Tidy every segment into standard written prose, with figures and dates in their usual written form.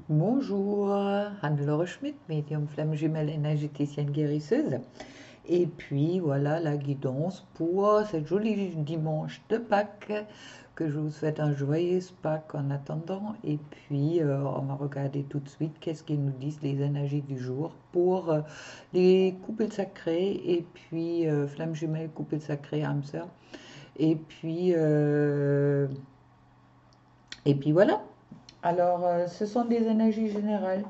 Bonjour, Anne-Laure Schmidt, médium flamme jumelle énergéticienne guérisseuse. Et puis voilà la guidance pour ce joli dimanche de Pâques, que je vous souhaite un joyeux Pâques en attendant. Et puis on va regarder tout de suite qu'est-ce qu'ils nous disent les énergies du jour pour les couples sacrés et puis flamme jumelle, couple sacré, âme sœur. Et puis, euh, et puis voilà. Alors, ce sont des énergies générales.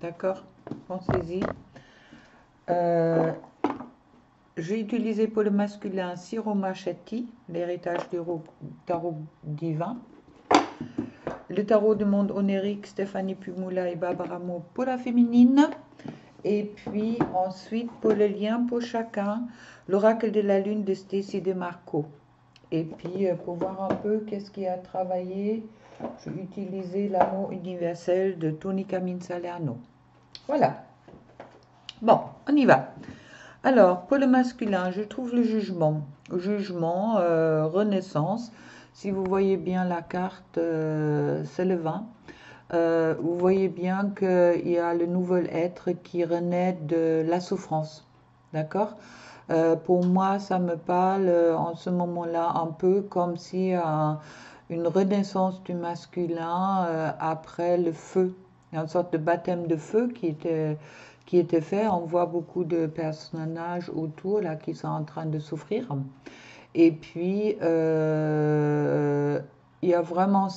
D'accord, pensez-y. Euh, j'ai utilisé pour le masculin Ciro Marchetti, l'héritage du tarot divin. Le tarot du monde onirique, Stéphanie Pumula et Barbara Mo pour la féminine. Et puis ensuite, pour le lien pour chacun, l'oracle de la lune de Stacy de Marco. Et puis, pour voir un peu qu'est-ce qui a travaillé, j'ai utilisé l'amour universel de Tony Camille Salerno. Voilà. Bon, on y va. Alors, pour le masculin, je trouve le jugement. Jugement, renaissance. Si vous voyez bien la carte, c'est le 20. Vous voyez bien qu'il y a le nouvel être qui renaît de la souffrance. D'accord? Pour moi, ça me parle en ce moment-là un peu comme si une renaissance du masculin après le feu. Il y a une sorte de baptême de feu qui était fait. On voit beaucoup de personnages autour là qui sont en train de souffrir. Et puis, il y a vraiment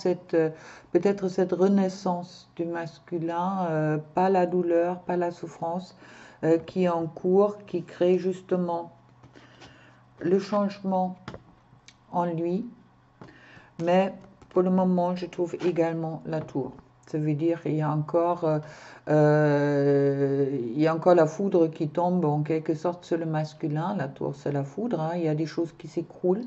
peut-être cette renaissance du masculin, pas la douleur, pas la souffrance, qui est en cours, qui crée justement le changement en lui. Mais pour le moment, je trouve également la tour. Ça veut dire qu'il y a encore, il y a encore la foudre qui tombe en quelque sorte sur le masculin. La tour, c'est la foudre, hein. Il y a des choses qui s'écroulent.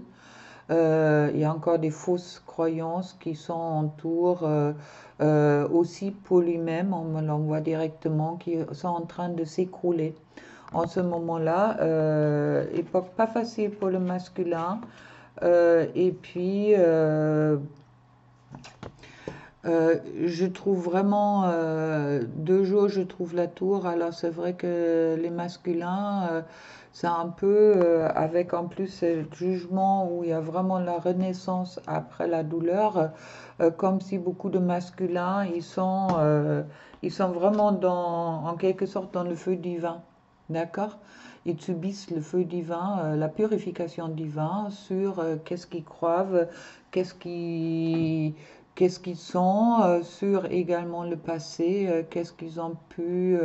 Il y a encore des fausses croyances qui sont autour, aussi pour lui-même, on me l'envoie directement, qui sont en train de s'écrouler. En ce moment-là, époque pas facile pour le masculin. Et puis, je trouve vraiment, deux jours, je trouve la tour. Alors c'est vrai que les masculins, c'est un peu avec en plus ce jugement où il y a vraiment la renaissance après la douleur, comme si beaucoup de masculins, ils sont vraiment en quelque sorte dans le feu divin. D'accord? Ils subissent le feu divin, la purification divine sur qu'est-ce qu'ils croient, qu'est-ce qui qu'est-ce qu'ils sont, sur également le passé, qu'est-ce qu'ils ont pu...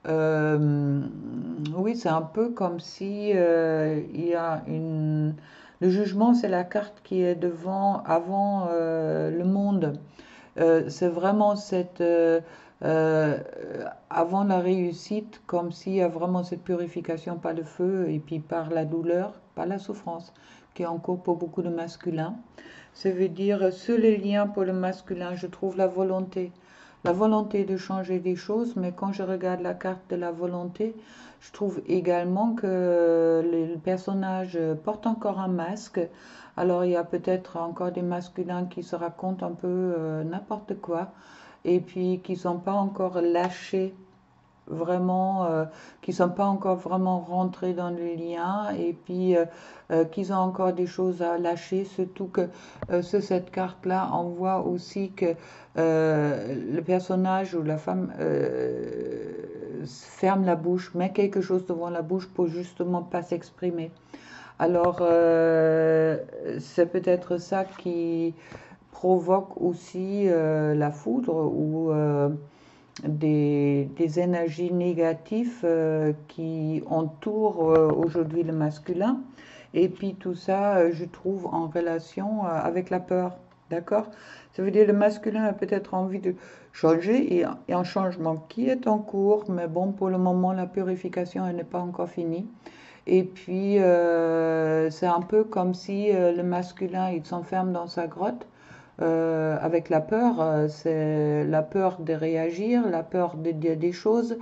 oui, c'est un peu comme si il y a une... Le jugement, c'est la carte qui est devant, avant le monde. C'est vraiment euh, avant la réussite, comme s'il y a vraiment cette purification par le feu et puis par la douleur, par la souffrance, qui est en cours pour beaucoup de masculins. Ça veut dire, sur les liens pour le masculin, je trouve la volonté. La volonté de changer des choses, mais quand je regarde la carte de la volonté, je trouve également que le personnage porte encore un masque. Alors il y a peut-être encore des masculins qui se racontent un peu n'importe quoi et puis qui ne sont pas encore lâchés vraiment, qui ne sont pas encore vraiment rentrés dans le lien et puis qu'ils ont encore des choses à lâcher, surtout que sur cette carte-là, on voit aussi que le personnage ou la femme ferme la bouche, met quelque chose devant la bouche pour justement pas s'exprimer. Alors, c'est peut-être ça qui provoque aussi la foudre ou des énergies négatives qui entourent aujourd'hui le masculin. Et puis tout ça, je trouve, en relation avec la peur. D'accord? Ça veut dire le masculin a peut-être envie de changer et un changement qui est en cours, mais bon, pour le moment, la purification elle n'est pas encore finie. Et puis, c'est un peu comme si le masculin, il s'enferme dans sa grotte avec la peur, c'est la peur de réagir, la peur de dire des choses,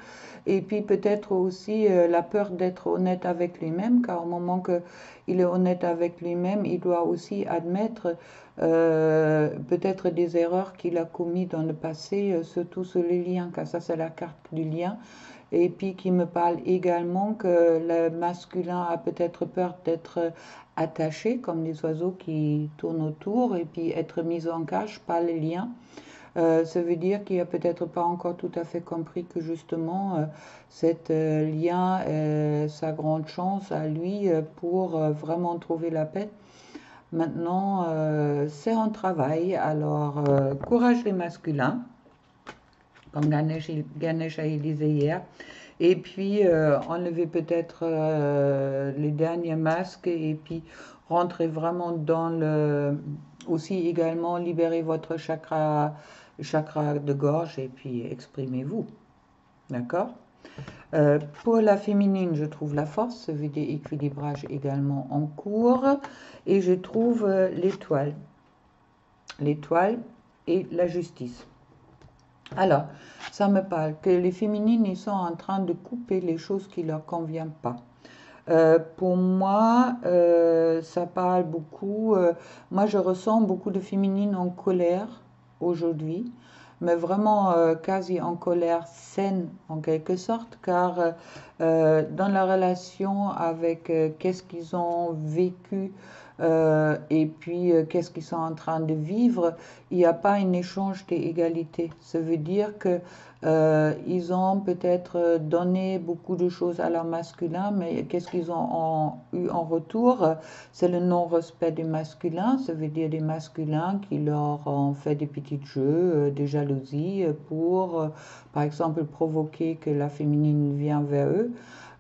et puis peut-être aussi la peur d'être honnête avec lui-même, car au moment qu'il est honnête avec lui-même, il doit aussi admettre peut-être des erreurs qu'il a commises dans le passé, surtout sur les liens, car ça c'est la carte du lien. Et puis qui me parle également que le masculin a peut-être peur d'être attaché, comme les oiseaux qui tournent autour, et puis être mis en cage par les liens. Ça veut dire qu'il n'a peut-être pas encore tout à fait compris que justement cet lien est sa grande chance à lui pour vraiment trouver la paix. Maintenant, c'est un travail. Alors, courage les masculins, comme Ganesh disait hier. Et puis, enlever peut-être les derniers masques et puis rentrer vraiment dans le... Aussi également libérer votre chakra de gorge et puis exprimez-vous. D'accord? Pour la féminine, je trouve la force, ça veut dire équilibrage également en cours. Et je trouve l'étoile. L'étoile et la justice. Alors, ça me parle que les féminines, ils sont en train de couper les choses qui ne leur conviennent pas. Pour moi, ça parle beaucoup. Moi, je ressens beaucoup de féminines en colère aujourd'hui, mais vraiment quasi en colère saine en quelque sorte, car dans la relation avec qu'est-ce qu'ils ont vécu et puis qu'est-ce qu'ils sont en train de vivre, il n'y a pas un échange d'égalité. Ça veut dire que ils ont peut-être donné beaucoup de choses à leur masculin, mais qu'est-ce qu'ils ont eu en retour? C'est le non-respect du masculin, ça veut dire des masculins qui leur ont fait des petits jeux, des jalousies pour, par exemple, provoquer que la féminine vienne vers eux.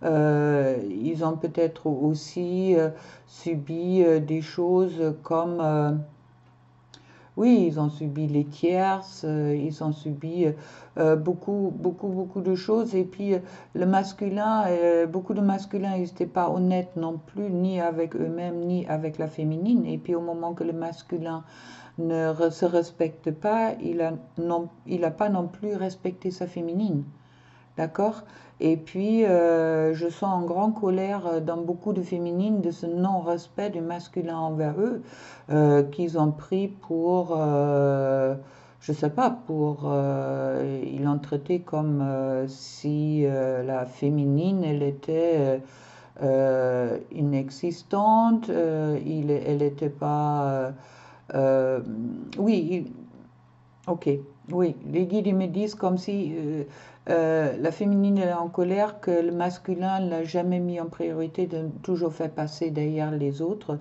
Ils ont peut-être aussi subi des choses comme oui, ils ont subi les tierces, ils ont subi beaucoup de choses. Et puis le masculin, beaucoup de masculins, ils n'étaient pas honnêtes non plus, ni avec eux-mêmes, ni avec la féminine. Et puis au moment que le masculin ne se respecte pas, il a pas non plus respecté sa féminine. D'accord? Et puis, je sens en grande colère dans beaucoup de féminines de ce non-respect du masculin envers eux, qu'ils ont pris pour, je sais pas, pour, ils l'ont traité comme si la féminine, elle était inexistante, elle n'était pas, euh, oui, ok, oui, les guides ils me disent comme si la féminine est en colère, que le masculin l'a jamais mis en priorité, de toujours fait passer derrière les autres,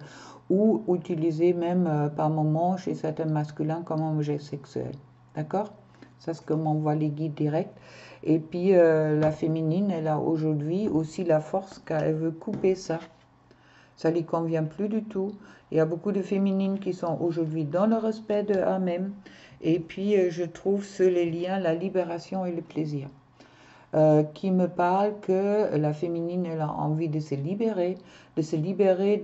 ou utilisé même par moments chez certains masculins comme un objet sexuel. D'accord? C'est ce que m'envoient les guides directs. Et puis la féminine, elle a aujourd'hui aussi la force car elle veut couper ça. Ça ne lui convient plus du tout. Il y a beaucoup de féminines qui sont aujourd'hui dans le respect de elles-mêmes. Et puis, je trouve sur les liens la libération et le plaisir. Qui me parle que la féminine, elle a envie de se libérer, de se libérer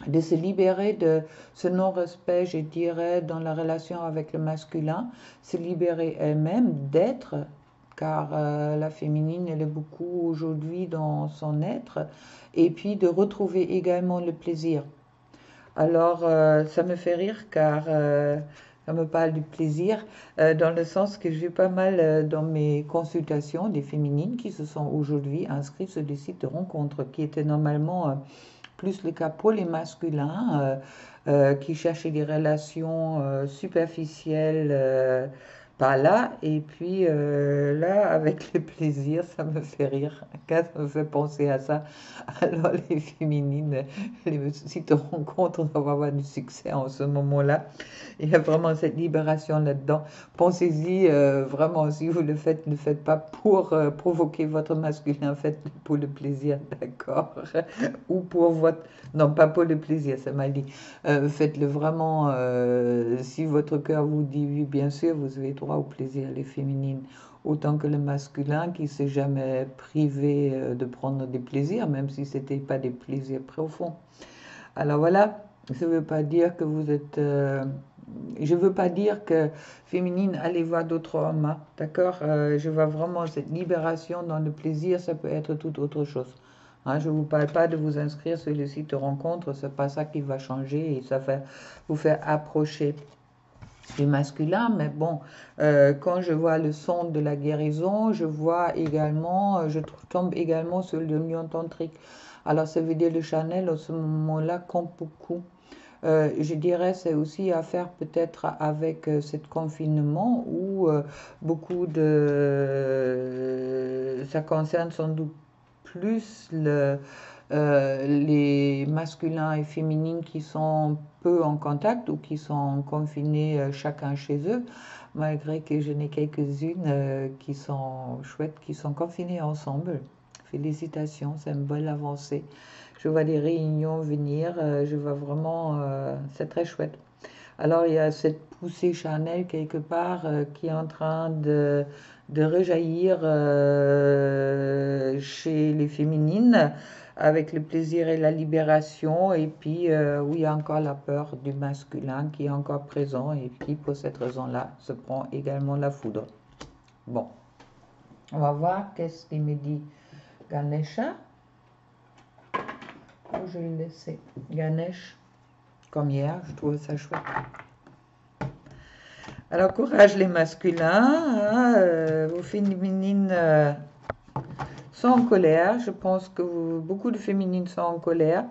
de se libérer de ce non-respect, je dirais, dans la relation avec le masculin, se libérer elle-même d'être, car la féminine, elle est beaucoup aujourd'hui dans son être, et puis de retrouver également le plaisir. Alors, ça me fait rire car ça me parle du plaisir, dans le sens que j'ai pas mal dans mes consultations des féminines qui se sont aujourd'hui inscrites sur des sites de rencontres qui étaient normalement plus le cas pour les masculins qui cherchaient des relations superficielles par là. Et puis là, avec le plaisir, ça me fait rire, ça me fait penser à ça. Alors les féminines, les sites de rencontres doivent avoir du succès en ce moment-là. Il y a vraiment cette libération là-dedans. Pensez-y, vraiment, si vous le faites, ne faites pas pour provoquer votre masculin, faites-le pour le plaisir, d'accord? Ou pour votre... Non, pas pour le plaisir, ça m'a dit. Faites-le vraiment, si votre cœur vous dit oui, bien sûr, vous avez droit au plaisir, les féminines. Autant que le masculin qui ne s'est jamais privé de prendre des plaisirs, même si ce n'était pas des plaisirs profonds. Alors voilà, Ça ne veut pas dire que vous êtes... je ne veux pas dire que féminine, allez voir d'autres hommes, hein, d'accord? Je vois vraiment cette libération dans le plaisir, ça peut être tout autre chose. Hein, je ne vous parle pas de vous inscrire sur le site de rencontre, c'est pas ça qui va changer et ça fait vous faire approcher du masculin, mais bon, quand je vois le son de la guérison, je vois également, tombe également sur l'union tantrique. Alors ça veut dire le Chanel, à ce moment-là, compte beaucoup. Je dirais c'est aussi à faire peut-être avec ce confinement où beaucoup de... Ça concerne sans doute plus les masculins et féminines qui sont peu en contact ou qui sont confinés chacun chez eux, malgré que je n'ai quelques-unes qui sont chouettes, qui sont confinées ensemble. Félicitations, c'est une bonne avancée. Je vois des réunions venir, je vois vraiment, c'est très chouette. Alors il y a cette poussée charnelle quelque part qui est en train de rejaillir chez les féminines avec le plaisir et la libération et puis où il y a encore la peur du masculin qui est encore présent et qui pour cette raison-là se prend également la foudre. Bon, on va voir qu'est-ce qu'il me dit Ganesha. Je vais le laisser. Ganesh, comme hier, je trouve ça chouette. Alors, courage les masculins, hein, vos féminines sont en colère. Je pense que beaucoup de féminines sont en colère.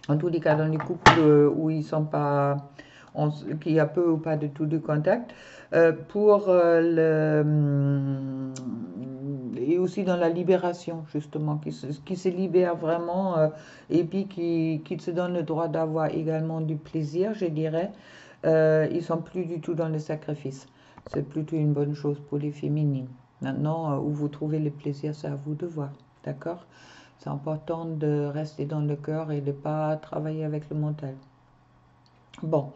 En tous les cas, dans les couples où ils sont pas, qu'il y a peu ou pas de tout de contact. Et aussi dans la libération, justement, qui se libère vraiment et puis qui se donne le droit d'avoir également du plaisir, je dirais. Ils sont plus du tout dans le sacrifice. C'est plutôt une bonne chose pour les féminines. Maintenant, où vous trouvez le plaisir, c'est à vous de voir. D'accord? C'est important de rester dans le cœur et de ne pas travailler avec le mental. Bon,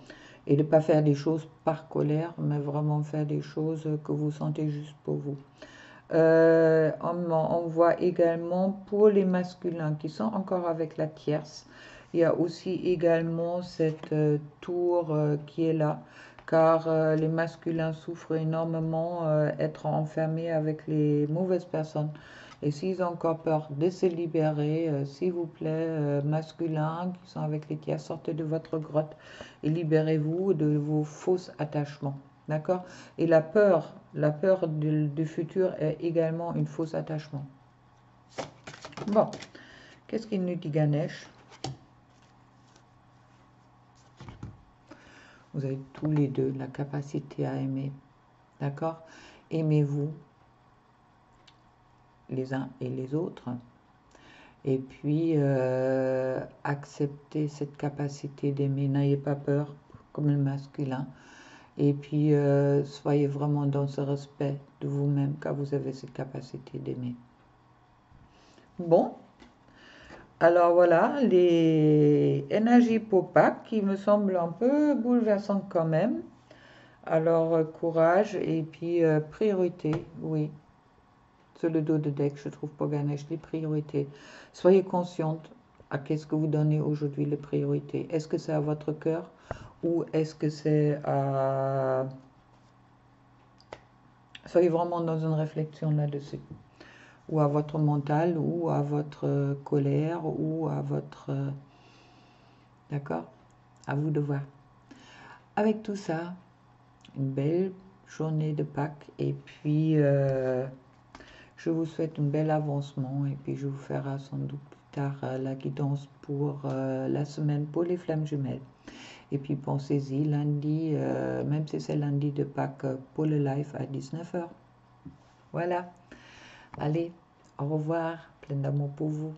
et de ne pas faire des choses par colère, mais vraiment faire des choses que vous sentez juste pour vous. On voit également pour les masculins qui sont encore avec la tierce, il y a aussi également cette tour qui est là, car les masculins souffrent énormément être enfermés avec les mauvaises personnes. Et s'ils ont encore peur de se libérer, s'il vous plaît, masculins qui sont avec les tierces, sortez de votre grotte et libérez-vous de vos fausses attachements. D'accord? Et la peur du futur est également une fausse attachement. Bon, qu'est-ce qu'il nous dit Ganesh? Vous avez tous les deux la capacité à aimer. D'accord? Aimez-vous les uns et les autres. Et puis, acceptez cette capacité d'aimer. N'ayez pas peur, comme le masculin. Et puis, soyez vraiment dans ce respect de vous-même, car vous avez cette capacité d'aimer. Bon, alors voilà, les énergies pour Pâques qui me semblent un peu bouleversantes quand même. Alors, courage et puis priorité, oui. Sur le dos de deck, je trouve pour Ganesh, les priorités. Soyez consciente à qu'est-ce que vous donnez aujourd'hui les priorités. Est-ce que c'est à votre cœur ou est-ce que c'est à... Soyez vraiment dans une réflexion là-dessus. Ou à votre mental, ou à votre colère, ou à votre... D'accord? À vous de voir. Avec tout ça, une belle journée de Pâques et puis je vous souhaite un bel avancement et puis je vous ferai sans doute plus tard la guidance pour la semaine pour les flammes jumelles. Et puis pensez-y, lundi, même si c'est lundi de Pâques, pour le live à 19h. Voilà. Allez, au revoir, plein d'amour pour vous.